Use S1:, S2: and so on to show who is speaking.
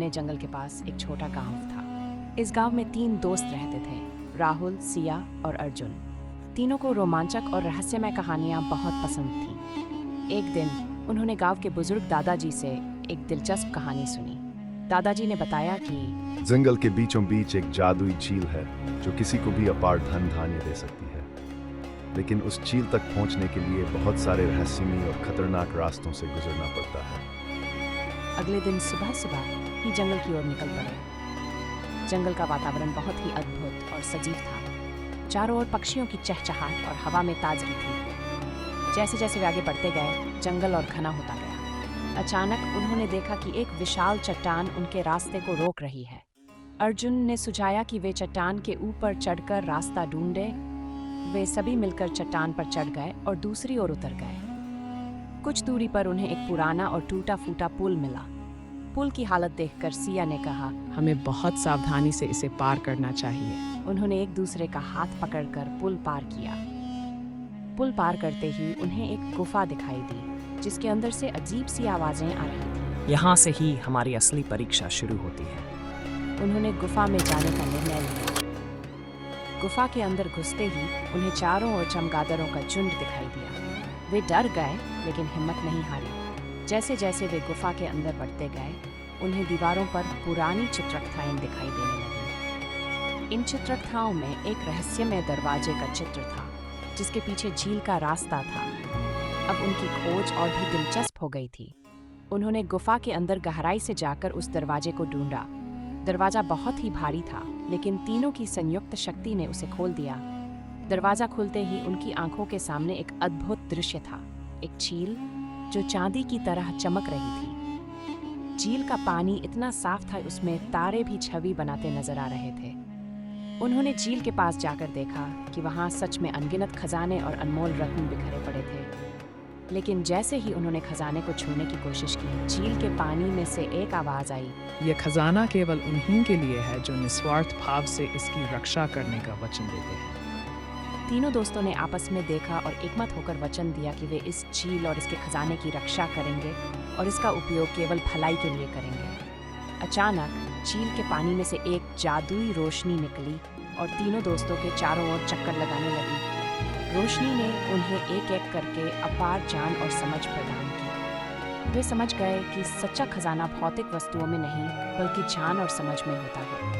S1: घने जंगल के पास एक छोटा गांव था। इस गांव में 3 दोस्त रहते थे, राहुल, सिया और अर्जुन। तीनों को रोमांचक और रहस्यमय कहानियां बहुत पसंद थीं। एक दिन उन्होंने गांव के बुजुर्ग दादाजी से एक दिलचस्प कहानी सुनी। दादाजी ने बताया कि
S2: जंगल के बीचों बीच एक जादुई झील है जो किसी को भी अपार धन धान्य दे सकती है, लेकिन उस झील तक पहुंचने के लिए बहुत सारे रहस्यमय और खतरनाक रास्तों से गुजरना पड़ता है।
S1: अगले दिन सुबह सुबह ही जंगल की ओर निकल पड़े। जंगल का वातावरण बहुत ही अद्भुत और सजीव था। चारों ओर पक्षियों की चहचहाहट और हवा में ताजगी थी। जैसे जैसे वे आगे बढ़ते गए, जंगल और घना होता गया। अचानक उन्होंने देखा कि एक विशाल चट्टान उनके रास्ते को रोक रही है। अर्जुन ने सुझाया कि वे चट्टान के ऊपर चढ़कर रास्ता ढूंढे। वे सभी मिलकर चट्टान पर चढ़ गए और दूसरी ओर उतर गए। कुछ दूरी पर उन्हें एक पुराना और टूटा फूटा पुल मिला। पुल की हालत देखकर सिया ने कहा,
S3: हमें बहुत सावधानी से इसे पार करना चाहिए।
S1: उन्होंने एक दूसरे का हाथ पकड़कर पुल पार किया। पुल पार करते ही उन्हें एक गुफा दिखाई दी, जिसके अंदर से अजीब सी आवाजें आ रही थीं।
S4: यहाँ से ही हमारी असली परीक्षा शुरू होती है।
S1: उन्होंने गुफा में जाने का निर्णय लिया। गुफा के अंदर घुसते ही उन्हें चारों ओर चमगादड़ों का झुंड दिखाई दिया। वे डर गए, लेकिन हिम्मत नहीं हारी। जैसे जैसे वे गुफा के अंदर बढ़ते गए, उन्हें दीवारों पर पुरानी चित्रकथाएं दिखाई देने लगीं। इन चित्रकथाओं में एक रहस्यमय दरवाजे का चित्र था, जिसके पीछे झील का रास्ता था। अब उनकी खोज और भी दिलचस्प हो गई थी। उन्होंने गुफा के अंदर गहराई से जाकर उस दरवाजे को ढूंढा। दरवाजा बहुत ही भारी था, लेकिन तीनों की संयुक्त शक्ति ने उसे खोल दिया। दरवाजा खुलते ही उनकी आंखों के सामने एक अद्भुत दृश्य था। एक झील जो चांदी की तरह चमक रही थी। झील का पानी इतना साफ था, उसमें तारे भी छवि बनाते नजर आ रहे थे। उन्होंने झील के पास जाकर देखा कि वहां सच में अनगिनत खजाने और अनमोल रत्न बिखरे पड़े थे। लेकिन जैसे ही उन्होंने खजाने को छूने की कोशिश की, झील के पानी में से एक आवाज आई,
S3: यह खजाना केवल उन्हीं के लिए है जो निस्वार्थ भाव से इसकी रक्षा करने का वचन देते हैं।
S1: तीनों दोस्तों ने आपस में देखा और एकमत होकर वचन दिया कि वे इस झील और इसके खजाने की रक्षा करेंगे और इसका उपयोग केवल भलाई के लिए करेंगे। अचानक झील के पानी में से एक जादुई रोशनी निकली और तीनों दोस्तों के चारों ओर चक्कर लगाने लगी। रोशनी ने उन्हें एक एक करके अपार ज्ञान और समझ प्रदान की। वे समझ गए कि सच्चा खजाना भौतिक वस्तुओं में नहीं, बल्कि ज्ञान और समझ में होता है।